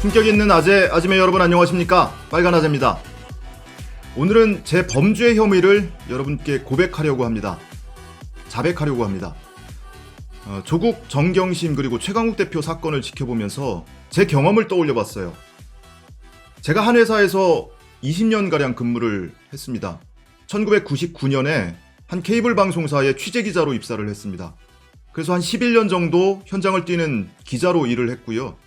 품격 있는 아재매 여러분 안녕하십니까? 빨간 아재입니다. 오늘은 제 범죄 혐의를 여러분께 고백하려고 합니다. 자백하려고 합니다. 조국 정경심 그리고 최강욱 대표 사건을 지켜보면서 제 경험을 떠올려 봤어요. 제가 한 회사에서 20년가량 근무를 했습니다. 1999년에 한 케이블 방송사의 취재기자로 입사를 했습니다. 그래서 한 11년 정도 현장을 뛰는 기자로 일을 했고요.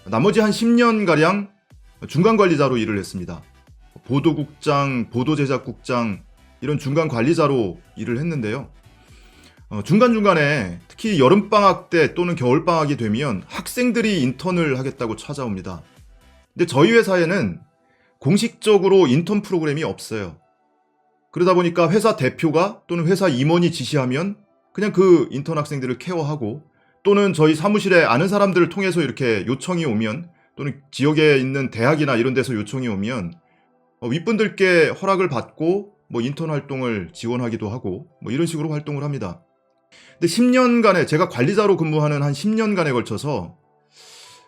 나머지 한 10년가량 중간관리자로 일을 했습니다. 보도국장, 보도제작국장 이런 중간관리자로 일을 했는데요. 중간중간에 특히 여름방학 때 또는 겨울방학이 되면 학생들이 인턴을 하겠다고 찾아옵니다. 근데 저희 회사에는 공식적으로 인턴 프로그램이 없어요. 그러다 보니까 회사 대표가 또는 회사 임원이 지시하면 그냥 그 인턴 학생들을 케어하고 또는 저희 사무실에 아는 사람들을 통해서 이렇게 요청이 오면 또는 지역에 있는 대학이나 이런 데서 요청이 오면 윗분들께 허락을 받고 인턴 활동을 지원하기도 하고 이런 식으로 활동을 합니다. 근데 10년간에 제가 관리자로 근무하는 한 10년간에 걸쳐서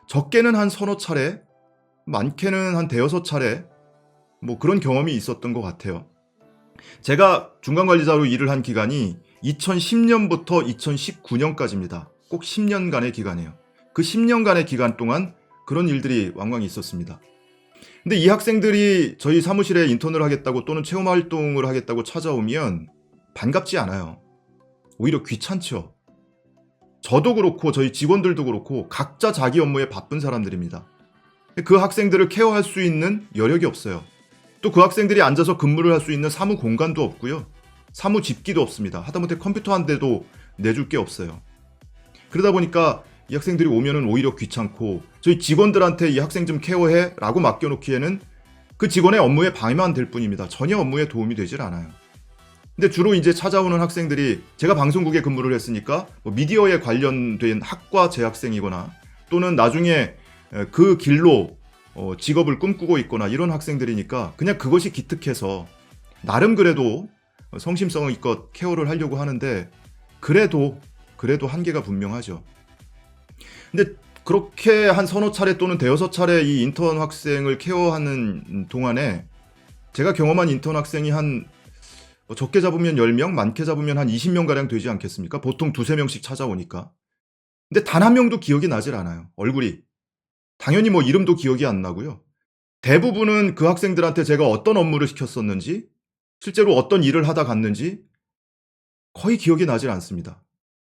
적게는 한 서너 차례, 많게는 한 대여섯 차례 그런 경험이 있었던 것 같아요. 제가 중간관리자로 일을 한 기간이 2010년부터 2019년까지입니다. 꼭 10년간의 기간이에요. 그 10년간의 기간 동안 그런 일들이 왕왕 있었습니다. 근데 이 학생들이 저희 사무실에 인턴을 하겠다고 또는 체험활동을 하겠다고 찾아오면 반갑지 않아요. 오히려 귀찮죠. 저도 그렇고 저희 직원들도 그렇고 각자 자기 업무에 바쁜 사람들입니다. 그 학생들을 케어할 수 있는 여력이 없어요. 또 그 학생들이 앉아서 근무를 할 수 있는 사무 공간도 없고요. 사무 집기도 없습니다. 하다못해 컴퓨터 한 대도 내줄 게 없어요. 그러다 보니까 이 학생들이 오면은 오히려 귀찮고 저희 직원들한테 이 학생 좀 케어해 라고 맡겨놓기에는 그 직원의 업무에 방해만 될 뿐입니다. 전혀 업무에 도움이 되질 않아요. 근데 주로 이제 찾아오는 학생들이 제가 방송국에 근무를 했으니까 미디어에 관련된 학과 재학생이거나 또는 나중에 그 길로 직업을 꿈꾸고 있거나 이런 학생들이니까 그냥 그것이 기특해서 나름 그래도 성심성의껏 케어를 하려고 하는데 그래도 한계가 분명하죠. 근데 그렇게 한 서너 차례 또는 대여섯 차례 이 인턴 학생을 케어하는 동안에 제가 경험한 인턴 학생이 한 적게 잡으면 10명, 많게 잡으면 한 20명가량 되지 않겠습니까? 보통 두세 명씩 찾아오니까. 근데 단 한 명도 기억이 나질 않아요. 얼굴이. 당연히 이름도 기억이 안 나고요. 대부분은 그 학생들한테 제가 어떤 업무를 시켰었는지, 실제로 어떤 일을 하다 갔는지 거의 기억이 나질 않습니다.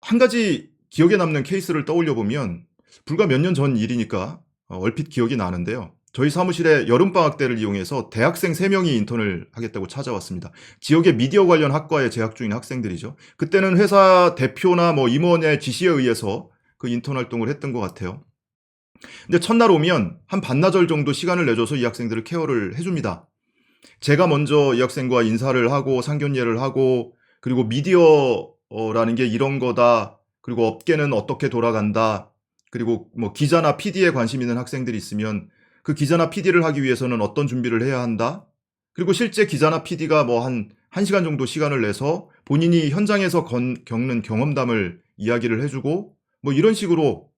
한 가지 기억에 남는 케이스를 떠올려 보면 불과 몇 년 전 일이니까 얼핏 기억이 나는데요. 저희 사무실에 여름방학 때를 이용해서 대학생 3명이 인턴을 하겠다고 찾아왔습니다. 지역의 미디어 관련 학과에 재학 중인 학생들이죠. 그때는 회사 대표나 임원의 지시에 의해서 그 인턴 활동을 했던 것 같아요. 근데 첫날 오면 한 반나절 정도 시간을 내줘서 이 학생들을 케어를 해줍니다. 제가 먼저 이 학생과 인사를 하고 상견례를 하고 그리고 미디어라는 게 이런 거다. 그리고 업계는 어떻게 돌아간다. 그리고 기자나 PD에 관심 있는 학생들이 있으면 그 기자나 PD를 하기 위해서는 어떤 준비를 해야 한다. 그리고 실제 기자나 PD가 한 1시간 정도 시간을 내서 본인이 현장에서 겪는 경험담을 이야기를 해주고 이런 식으로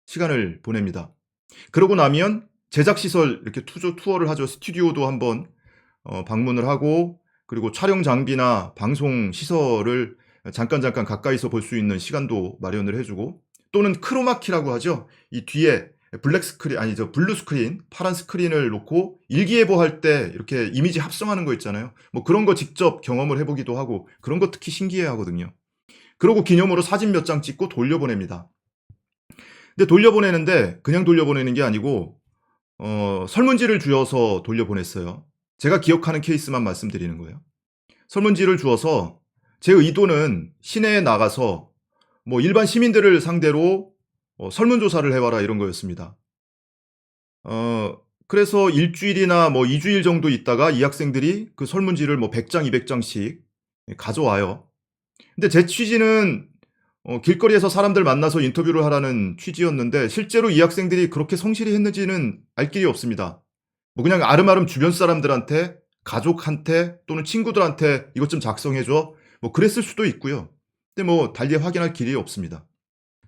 시간을 보냅니다. 그러고 나면 제작시설 이렇게 투어를 하죠. 스튜디오도 한번 방문을 하고 그리고 촬영 장비나 방송 시설을 잠깐 가까이서 볼 수 있는 시간도 마련을 해주고 또는 크로마키라고 하죠. 이 뒤에 블루 스크린, 파란 스크린을 놓고 일기예보 할 때 이렇게 이미지 합성하는 거 있잖아요. 그런 거 직접 경험을 해보기도 하고 그런 거 특히 신기해 하거든요. 그러고 기념으로 사진 몇 장 찍고 돌려보냅니다. 근데 돌려보내는데 그냥 돌려보내는 게 아니고 설문지를 주어서 돌려보냈어요. 제가 기억하는 케이스만 말씀드리는 거예요. 설문지를 주어서 제 의도는 시내에 나가서 일반 시민들을 상대로 설문조사를 해봐라 이런 거였습니다. 그래서 일주일이나 2주일 정도 있다가 이 학생들이 그 설문지를 100장, 200장씩 가져와요. 근데 제 취지는 길거리에서 사람들 만나서 인터뷰를 하라는 취지였는데 실제로 이 학생들이 그렇게 성실히 했는지는 알 길이 없습니다. 그냥 아름아름 주변 사람들한테, 가족한테 또는 친구들한테 이것 좀 작성해줘. 그랬을 수도 있고요. 근데 달리 확인할 길이 없습니다.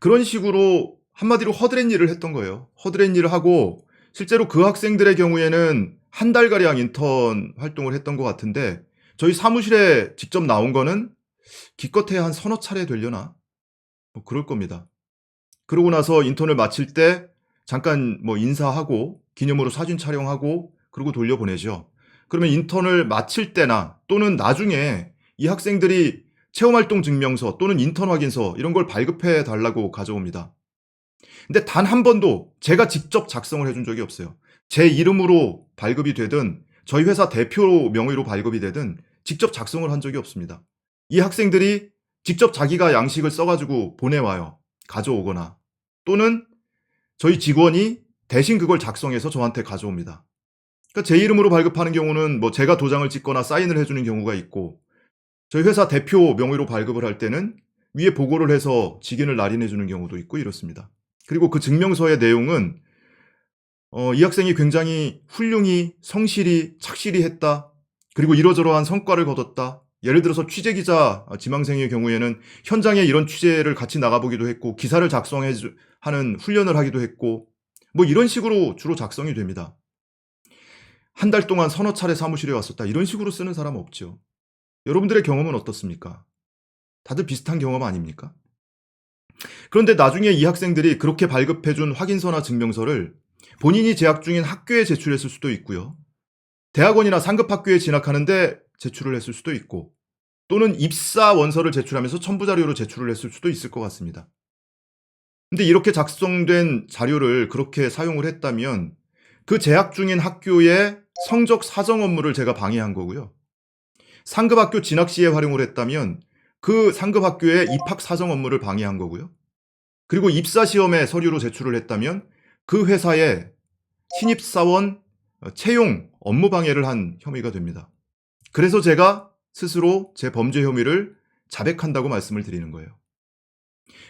그런 식으로 한마디로 허드렛 일을 했던 거예요. 허드렛 일을 하고 실제로 그 학생들의 경우에는 한 달가량 인턴 활동을 했던 것 같은데 저희 사무실에 직접 나온 거는 기껏해야 한 서너 차례 되려나? 뭐 그럴 겁니다. 그러고 나서 인턴을 마칠 때 잠깐 뭐 인사하고 기념으로 사진 촬영하고 그러고 돌려보내죠. 그러면 인턴을 마칠 때나 또는 나중에 이 학생들이 체험활동 증명서 또는 인턴 확인서 이런 걸 발급해 달라고 가져옵니다. 근데 단 한 번도 제가 직접 작성을 해준 적이 없어요. 제 이름으로 발급이 되든 저희 회사 대표 명의로 발급이 되든 직접 작성을 한 적이 없습니다. 이 학생들이 직접 자기가 양식을 써가지고 보내와요. 가져오거나 또는 저희 직원이 대신 그걸 작성해서 저한테 가져옵니다. 그러니까 제 이름으로 발급하는 경우는 뭐 제가 도장을 찍거나 사인을 해주는 경우가 있고 저희 회사 대표 명의로 발급을 할 때는 위에 보고를 해서 직인을 날인해주는 경우도 있고 이렇습니다. 그리고 그 증명서의 내용은 이 학생이 굉장히 훌륭히 성실히 착실히 했다. 그리고 이러저러한 성과를 거뒀다. 예를 들어서 취재기자 지망생의 경우에는 현장에 이런 취재를 같이 나가보기도 했고 기사를 작성하는 훈련을 하기도 했고 뭐 이런 식으로 주로 작성이 됩니다. 한 달 동안 서너 차례 사무실에 왔었다. 이런 식으로 쓰는 사람 없죠. 여러분들의 경험은 어떻습니까? 다들 비슷한 경험 아닙니까? 그런데 나중에 이 학생들이 그렇게 발급해준 확인서나 증명서를 본인이 재학 중인 학교에 제출했을 수도 있고요. 대학원이나 상급학교에 진학하는데 제출을 했을 수도 있고 또는 입사 원서를 제출하면서 첨부 자료로 제출을 했을 수도 있을 것 같습니다. 근데 이렇게 작성된 자료를 그렇게 사용을 했다면 그 재학 중인 학교의 성적 사정 업무를 제가 방해한 거고요. 상급학교 진학 시에 활용을 했다면 그 상급학교의 입학 사정 업무를 방해한 거고요. 그리고 입사 시험에 서류로 제출을 했다면 그 회사의 신입사원 채용 업무 방해를 한 혐의가 됩니다. 그래서 제가 스스로 제 범죄 혐의를 자백한다고 말씀을 드리는 거예요.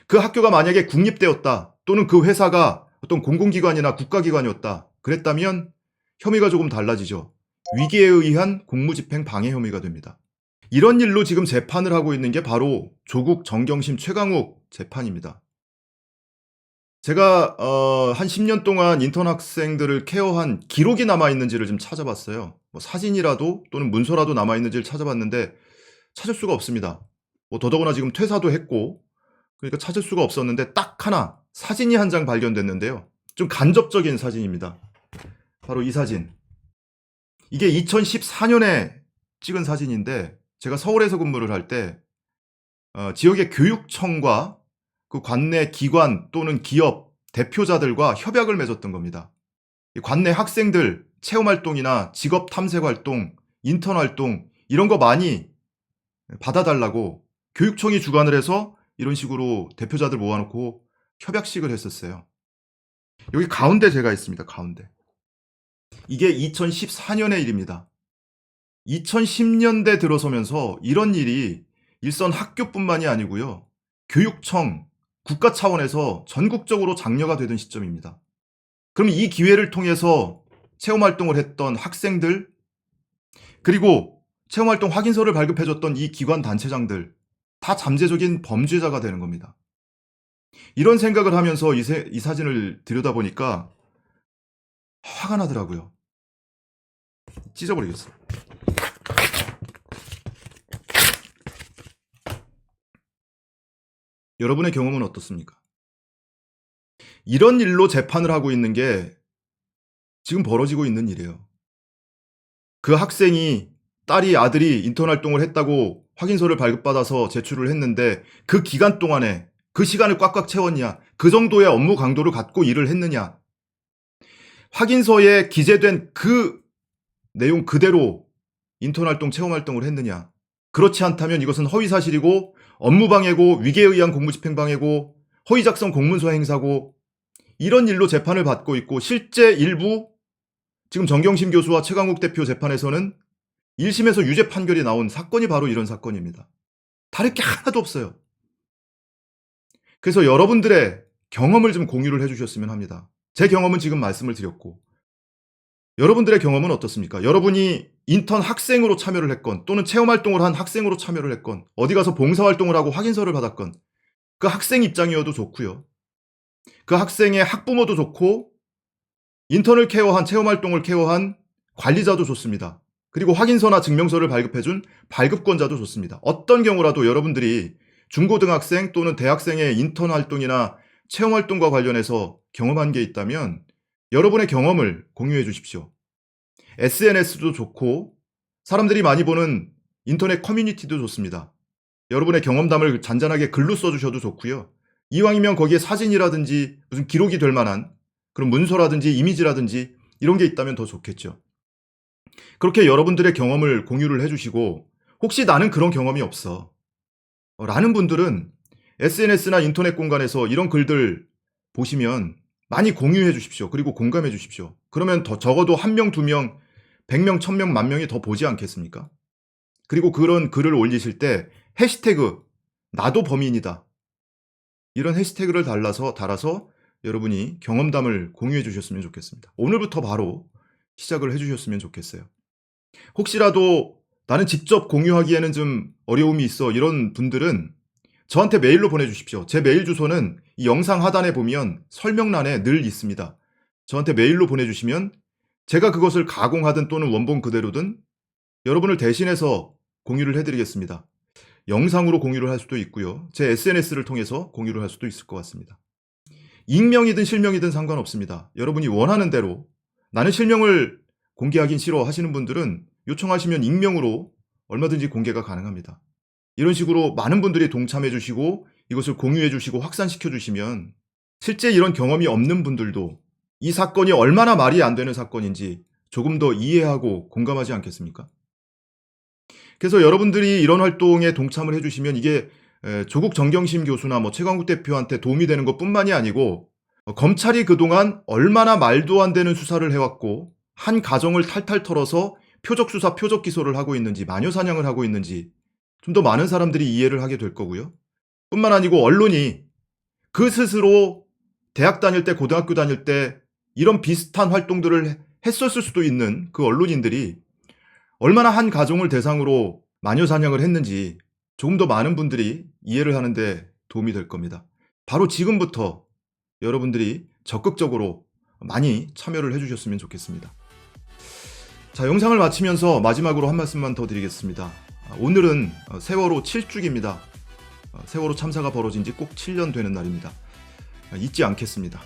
그 학교가 만약에 국립대였다 또는 그 회사가 어떤 공공기관이나 국가기관이었다 그랬다면 혐의가 조금 달라지죠. 위기에 의한 공무집행 방해 혐의가 됩니다. 이런 일로 지금 재판을 하고 있는 게 바로 조국 정경심 최강욱 재판입니다. 제가 한 10년 동안 인턴 학생들을 케어한 기록이 남아있는지를 좀 찾아봤어요. 뭐 사진이라도 또는 문서라도 남아있는지를 찾아봤는데 찾을 수가 없습니다. 뭐 더더구나 지금 퇴사도 했고 그러니까 찾을 수가 없었는데 딱 하나 사진이 한 장 발견됐는데요. 좀 간접적인 사진입니다. 바로 이 사진. 이게 2014년에 찍은 사진인데 제가 서울에서 근무를 할 때 지역의 교육청과 그 관내 기관 또는 기업 대표자들과 협약을 맺었던 겁니다. 관내 학생들 체험활동이나 직업 탐색활동, 인턴활동 이런 거 많이 받아달라고 교육청이 주관을 해서 이런 식으로 대표자들 모아놓고 협약식을 했었어요. 여기 가운데 제가 있습니다. 가운데. 이게 2014년의 일입니다. 2010년대 들어서면서 이런 일이 일선 학교뿐만이 아니고요. 교육청, 국가 차원에서 전국적으로 장려가 되던 시점입니다. 그럼 이 기회를 통해서 체험활동을 했던 학생들, 그리고 체험활동 확인서를 발급해줬던 이 기관 단체장들, 다 잠재적인 범죄자가 되는 겁니다. 이런 생각을 하면서 이 사진을 들여다보니까 화가 나더라고요. 찢어버리겠어요. 여러분의 경험은 어떻습니까? 이런 일로 재판을 하고 있는 게 지금 벌어지고 있는 일이에요. 그 학생이 딸이 아들이 인턴 활동을 했다고 확인서를 발급받아서 제출을 했는데 그 기간 동안에 그 시간을 꽉꽉 채웠냐? 그 정도의 업무 강도를 갖고 일을 했느냐? 확인서에 기재된 그 내용 그대로 인턴 활동, 체험 활동을 했느냐? 그렇지 않다면 이것은 허위사실이고 업무방해고 위계에 의한 공무집행방해고 허위작성 공문서 행사고 이런 일로 재판을 받고 있고 실제 일부 지금 정경심 교수와 최강욱 대표 재판에서는 1심에서 유죄 판결이 나온 사건이 바로 이런 사건입니다. 다를 게 하나도 없어요. 그래서 여러분들의 경험을 좀 공유를 해주셨으면 합니다. 제 경험은 지금 말씀을 드렸고 여러분들의 경험은 어떻습니까? 여러분이 인턴 학생으로 참여를 했건 또는 체험활동을 한 학생으로 참여를 했건 어디 가서 봉사활동을 하고 확인서를 받았건 그 학생 입장이어도 좋고요. 그 학생의 학부모도 좋고 인턴을 케어한 체험활동을 케어한 관리자도 좋습니다. 그리고 확인서나 증명서를 발급해준 발급권자도 좋습니다. 어떤 경우라도 여러분들이 중고등학생 또는 대학생의 인턴 활동이나 체험활동과 관련해서 경험한 게 있다면 여러분의 경험을 공유해 주십시오. SNS도 좋고 사람들이 많이 보는 인터넷 커뮤니티도 좋습니다. 여러분의 경험담을 잔잔하게 글로 써주셔도 좋고요. 이왕이면 거기에 사진이라든지 무슨 기록이 될 만한 그런 문서라든지 이미지라든지 이런 게 있다면 더 좋겠죠. 그렇게 여러분들의 경험을 공유를 해주시고 혹시 나는 그런 경험이 없어 라는 분들은 SNS나 인터넷 공간에서 이런 글들 보시면 많이 공유해 주십시오. 그리고 공감해 주십시오. 그러면 더 적어도 1명, 2명, 100명, 1000명, 10,000명이 더 보지 않겠습니까? 그리고 그런 글을 올리실 때 해시태그 나도 범인이다. 이런 해시태그를 달아서 여러분이 경험담을 공유해 주셨으면 좋겠습니다. 오늘부터 바로 시작을 해 주셨으면 좋겠어요. 혹시라도 나는 직접 공유하기에는 좀 어려움이 있어 이런 분들은 저한테 메일로 보내주십시오. 제 메일 주소는 이 영상 하단에 보면 설명란에 늘 있습니다. 저한테 메일로 보내주시면 제가 그것을 가공하든 또는 원본 그대로든 여러분을 대신해서 공유를 해드리겠습니다. 영상으로 공유를 할 수도 있고요. 제 SNS를 통해서 공유를 할 수도 있을 것 같습니다. 익명이든 실명이든 상관없습니다. 여러분이 원하는 대로 나는 실명을 공개하긴 싫어 하시는 분들은 요청하시면 익명으로 얼마든지 공개가 가능합니다. 이런 식으로 많은 분들이 동참해 주시고 이것을 공유해 주시고 확산시켜 주시면 실제 이런 경험이 없는 분들도 이 사건이 얼마나 말이 안 되는 사건인지 조금 더 이해하고 공감하지 않겠습니까? 그래서 여러분들이 이런 활동에 동참을 해 주시면 이게 조국 정경심 교수나 최강욱 대표한테 도움이 되는 것뿐만이 아니고 검찰이 그동안 얼마나 말도 안 되는 수사를 해왔고 한 가정을 탈탈 털어서 표적 수사, 표적 기소를 하고 있는지 마녀 사냥을 하고 있는지 좀 더 많은 사람들이 이해를 하게 될 거고요. 뿐만 아니고 언론이 그 스스로 대학 다닐 때, 고등학교 다닐 때 이런 비슷한 활동들을 했었을 수도 있는 그 언론인들이 얼마나 한 가정을 대상으로 마녀 사냥을 했는지 조금 더 많은 분들이 이해를 하는데 도움이 될 겁니다. 바로 지금부터 여러분들이 적극적으로 많이 참여를 해주셨으면 좋겠습니다. 자, 영상을 마치면서 마지막으로 한 말씀만 더 드리겠습니다. 오늘은 세월호 7주기입니다. 세월호 참사가 벌어진 지 꼭 7년 되는 날입니다. 잊지 않겠습니다.